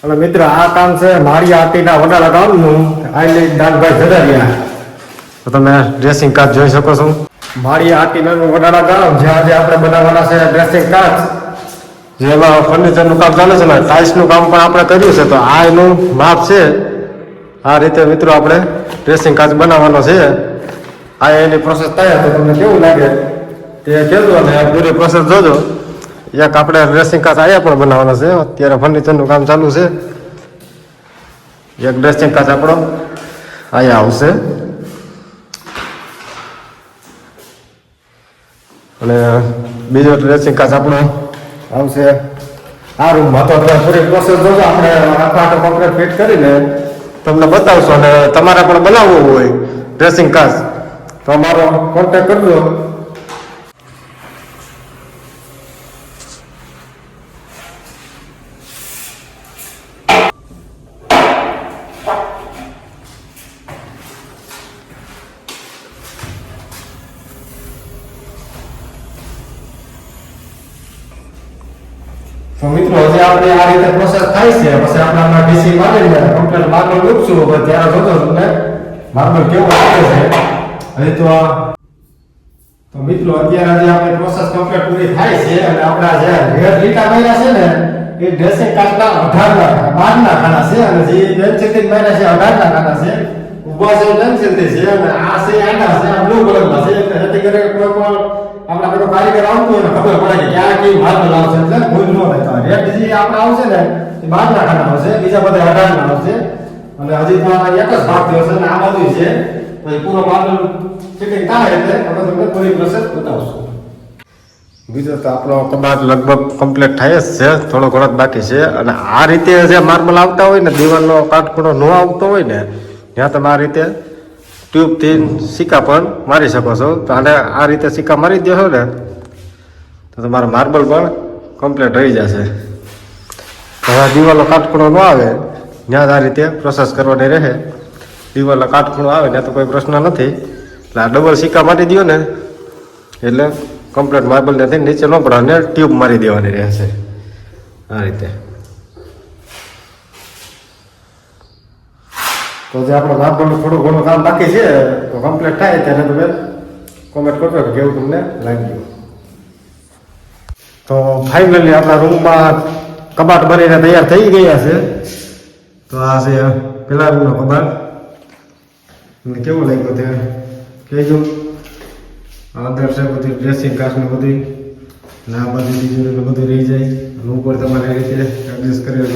અને મિત્ર આ કામ છે માળિયા હાટીના વડાલા ગામનું આઈલેન્ડ દાનભાઈ જડારિયા. તો તમે ડ્રેસિંગ કાચ જોઈ શકો છો. માળિયા હાટીના વડાલા ગામ જ્યાં આજે આપણે બનાવવાના છે ડ્રેસિંગ કાચ, જેમાં ફર્નિચરનું કામ ચાલે છે ને ટાઇલ્સનું કામ પણ આપણે કર્યું છે. તો આ એનું માપ છે. આ રીતે મિત્રો આપણે ડ્રેસિંગ કાચ બનાવવાનો છે. આ એની પ્રોસેસ થાય તો તમને કેવું લાગે તે કહેજો અને પૂરી પ્રોસેસ જોજો. એક આપણે ડ્રેસિંગ કાચ અહીંયા પણ બનાવવાનો છે. અત્યારે ફર્નિચરનું કામ ચાલુ છે. એક ડ્રેસિંગ કાચ આપણો અહીંયા આવશે અને બીજો ડ્રેસિંગ કાચ આપણો આવશે આ રૂમમાં. તો તમે પૂરી પ્રોસેસ જોજો. આપણે આખો કમ્પ્લીટ ફિટ કરીને તમને બતાવશો. અને તમારે પણ બનાવવું હોય ડ્રેસિંગ કાચ તો અમારો કોન્ટેક્ટ કરજો. તો મિત્રો હજી આપણે આ રીતે પ્રોસેસ થાય છે. પછી આપણે આમાં ડીસી મારીને કમ્પ્લીટ માર્બલ મૂકશું. ત્યારે જોજો તમને માર્બલ કેવું લાગે છે. હજી તો મિત્રો અત્યારે હજી આપણે પ્રોસેસ કમ્પ્લીટ પૂરી થાય છે. અને આપણા જે રેડ લીટા માર્યા છે ને એ ડ્રેસિંગ કાચના 12ના ખાના છે. અને જે પેન્સિલ માર્યા છે 18ના ખાના છે. ઉભા છે પેન્સિલ છે અને આ છે આના છે. આ બ્લુ કલરમાં છે. એટલે જેથી કરીને કોઈ પણ આપણા પેલો કારીગર આવતો હોય ને ખબર પડે કે ક્યાં કેવી માર્બલ આવશે. એટલે ભૂલ ન થાય. રેડ જે આપણે આવશે ને એ 12ના ખાના આવશે. બીજા બધા 18ના આવશે. અને હજી તો એક જ ભાગ થયો છે અને આ બધું છે. તો પૂરો માર્બલ ફિટિંગ થાય એટલે અમે તમને પૂરી પ્રોસેસ બતાવશું. બીજો તો આપણો કબાટ લગભગ કમ્પ્લીટ થાય જ છે. થોડો ઘણો જ બાકી છે. અને આ રીતે જે માર્બલ આવતા હોય ને દિવાલનો કાટખૂણો ન આવતો હોય ને ત્યાં તમે આ રીતે ટ્યુબથી સિક્કા પણ મારી શકો છો. તો આને આ રીતે સિક્કા મારી દેશો ને તો તમારો માર્બલ પણ કમ્પ્લીટ રહી જશે. હવે દિવાલનો કાટખૂણો ન આવે ત્યાં આ રીતે પ્રોસેસ કરવાની રહે. દિવાલનો કાટખૂણો આવે ને તો કોઈ પ્રશ્ન નથી. એટલે આ ડબલ સિક્કા મારી દો ને એટલે કમ્પ્લીટ માર્બલ નથી નીચે ન પડે અને ટ્યુબ મારી દેવાની રહેશે આ રીતે. તો જે આપણે માર્બલનું થોડું ઘણું કામ બાકી છે તો કમ્પ્લીટ થાય ત્યારે તમે કોમેન્ટ કરજો કે કેવું તમને લાગ્યું. તો ફાઇનલી આપણા રૂમમાં કબાટ બનીને તૈયાર થઈ ગયા છે. તો આ છે પેલા રૂમનો કબાટ. તમને કેવું લાગ્યું તે કહેજો. અંદર છે બધું ડ્રેસિંગ કાચનું બધું ને આ બધું બીજું બધું રહી જાય. ઉપર તમારે રીતે એડજસ્ટ કરી